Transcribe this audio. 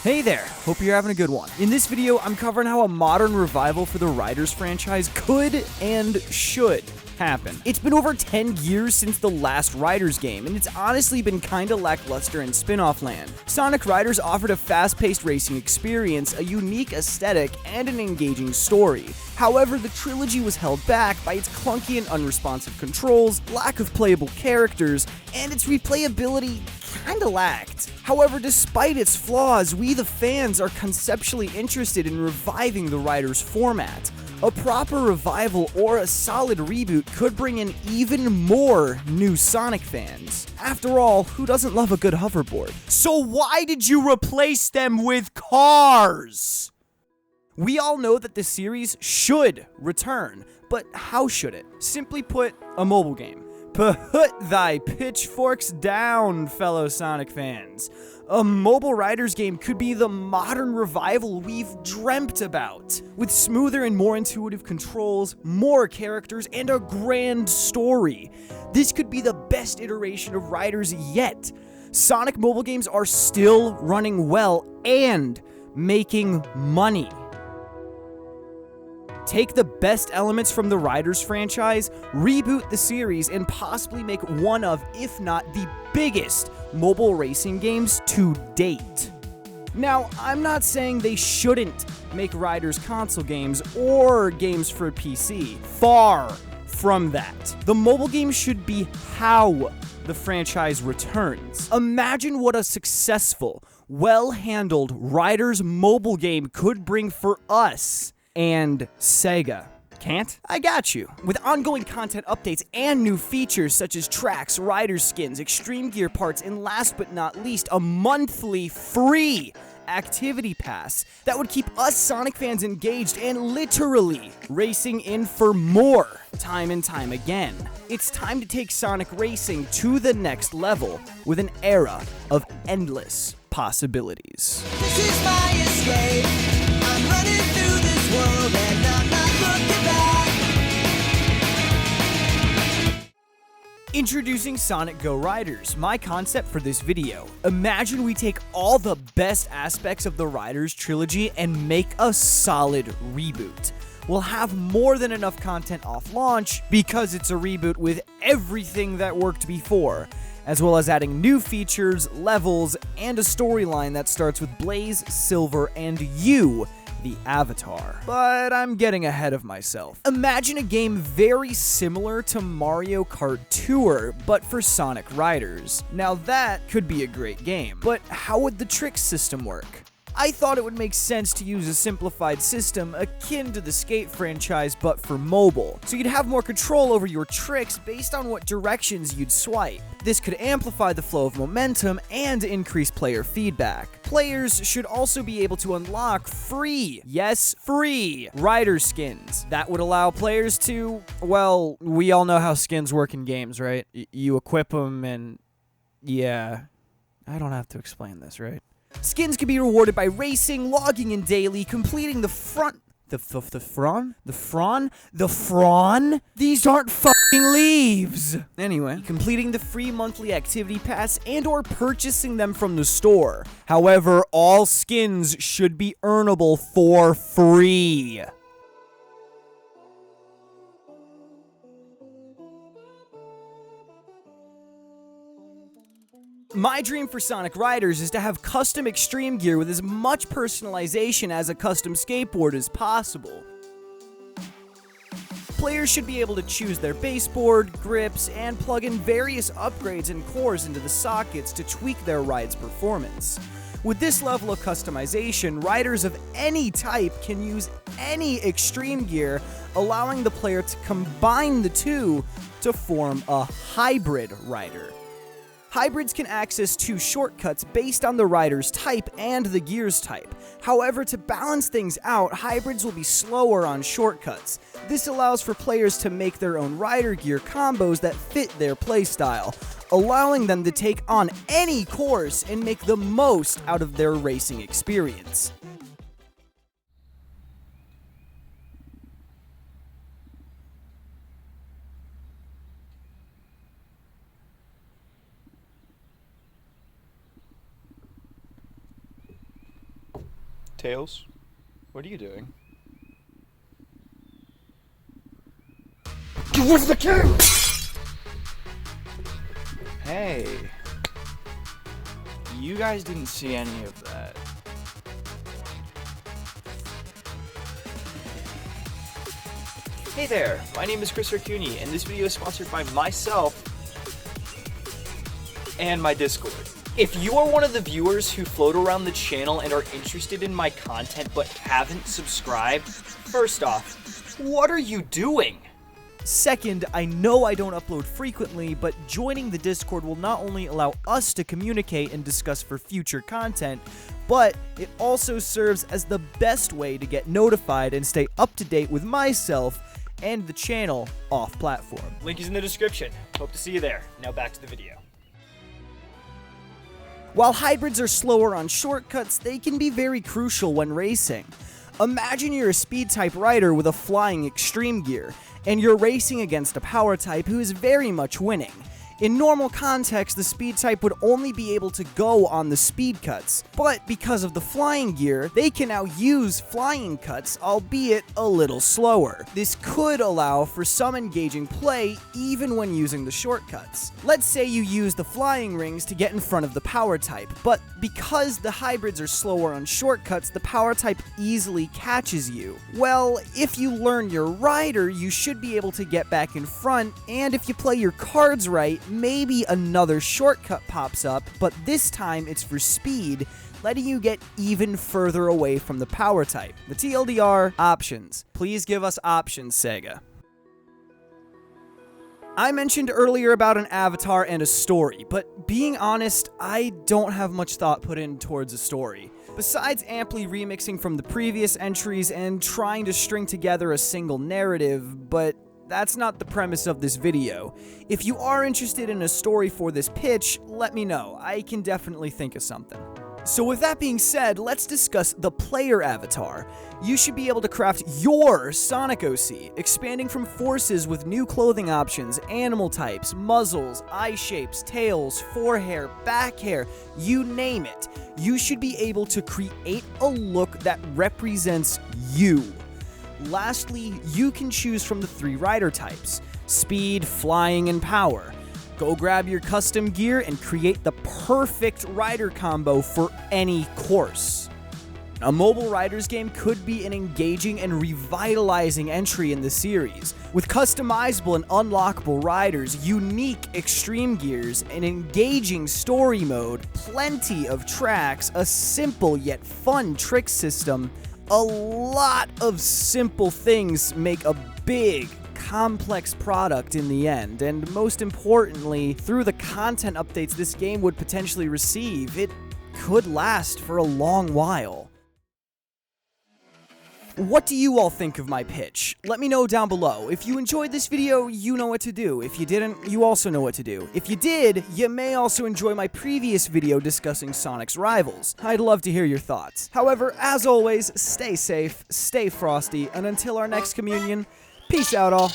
Hey there, hope you're having a good one. In this video, I'm covering how a modern revival for the Riders franchise could and should happen. It's been over 10 years since the last Riders game, and it's honestly been kinda lackluster in spin-off land. Sonic Riders offered a fast-paced racing experience, a unique aesthetic, and an engaging story. However, the trilogy was held back by its clunky and unresponsive controls, lack of playable characters, and its replayability kinda lacked. However, despite its flaws, we the fans are conceptually interested in reviving the Riders format. A proper revival or a solid reboot could bring in even more new Sonic fans. After all, who doesn't love a good hoverboard? So why did you replace them with cars? We all know that the series should return, but how should it? Simply put, a mobile game. Put thy pitchforks down, fellow Sonic fans. A mobile Riders game could be the modern revival we've dreamt about, with smoother and more intuitive controls, more characters, and a grand story. This could be the best iteration of Riders yet. Sonic mobile games are still running well and making money. Take the best elements from the Riders franchise, reboot the series, and possibly make one of, if not the biggest, mobile racing games to date. Now, I'm not saying they shouldn't make Riders console games or games for PC. Far from that. The mobile game should be how the franchise returns. Imagine what a successful, well-handled Riders mobile game could bring for us and Sega. Can't? I got you. With ongoing content updates and new features such as tracks, rider skins, extreme gear parts, and last but not least, a monthly free activity pass that would keep us Sonic fans engaged and literally racing in for more time and time again. It's time to take Sonic racing to the next level with an era of endless possibilities. This is my escape. I'm running through this world and I'm not looking back. Introducing Sonic Go Riders, my concept for this video. Imagine we take all the best aspects of the Riders trilogy and make a solid reboot. We'll have more than enough content off launch because it's a reboot with everything that worked before, as well as adding new features, levels, and a storyline that starts with Blaze, Silver, and you, the Avatar. But I'm getting ahead of myself. Imagine a game very similar to Mario Kart Tour, but for Sonic Riders. Now that could be a great game, but how would the trick system work? I thought it would make sense to use a simplified system akin to the Skate franchise but for mobile, so you'd have more control over your tricks based on what directions you'd swipe. This could amplify the flow of momentum and increase player feedback. Players should also be able to unlock free, yes, free, rider skins. That would allow players to, well, we all know how skins work in games, right? You equip them and, yeah, I don't have to explain this, right? Skins can be rewarded by racing, logging in daily, completing the front... The Fron? These aren't fucking leaves! Anyway, completing the free monthly activity pass and or purchasing them from the store. However, all skins should be earnable for free. My dream for Sonic Riders is to have custom extreme gear with as much personalization as a custom skateboard as possible. Players should be able to choose their baseboard, grips, and plug in various upgrades and cores into the sockets to tweak their ride's performance. With this level of customization, riders of any type can use any extreme gear, allowing the player to combine the two to form a hybrid rider. Hybrids can access two shortcuts based on the rider's type and the gear's type. However, to balance things out, hybrids will be slower on shortcuts. This allows for players to make their own rider gear combos that fit their playstyle, allowing them to take on any course and make the most out of their racing experience. Tails, what are you doing? Get rid of the camera! Hey. You guys didn't see any of that. Hey there, my name is Kunyee, and this video is sponsored by myself and my Discord. If you are one of the viewers who float around the channel and are interested in my content but haven't subscribed, first off, what are you doing? Second, I know I don't upload frequently, but joining the Discord will not only allow us to communicate and discuss for future content, but it also serves as the best way to get notified and stay up to date with myself and the channel off-platform. Link is in the description. Hope to see you there. Now back to the video. While hybrids are slower on shortcuts, they can be very crucial when racing. Imagine you're a speed-type rider with a flying extreme gear, and you're racing against a power type who is very much winning. In normal context, the speed type would only be able to go on the speed cuts, but because of the flying gear, they can now use flying cuts, albeit a little slower. This could allow for some engaging play even when using the shortcuts. Let's say you use the flying rings to get in front of the power type, but because the hybrids are slower on shortcuts, the power type easily catches you. Well, if you learn your rider, you should be able to get back in front, and if you play your cards right, maybe another shortcut pops up, but this time it's for speed, letting you get even further away from the power type. The TLDR, options. Please give us options, Sega. I mentioned earlier about an avatar and a story, but being honest, I don't have much thought put in towards a story. Besides amply remixing from the previous entries and trying to string together a single narrative, but that's not the premise of this video. If you are interested in a story for this pitch, let me know. I can definitely think of something. So with that being said, let's discuss the player avatar. You should be able to craft your Sonic OC, expanding from forces with new clothing options, animal types, muzzles, eye shapes, tails, forehair, back hair, you name it. You should be able to create a look that represents you. Lastly, you can choose from the 3 rider types: speed, flying, and power. Go grab your custom gear and create the perfect rider combo for any course. A mobile riders game could be an engaging and revitalizing entry in the series, with customizable and unlockable riders, unique extreme gears, an engaging story mode, plenty of tracks, a simple yet fun trick system. A lot of simple things make a big, complex product in the end, and most importantly, through the content updates this game would potentially receive, it could last for a long while. What do you all think of my pitch? Let me know down below. If you enjoyed this video, you know what to do. If you didn't, you also know what to do. If you did, you may also enjoy my previous video discussing Sonic's rivals. I'd love to hear your thoughts. However, as always, stay safe, stay frosty, and until our next communion, peace out all.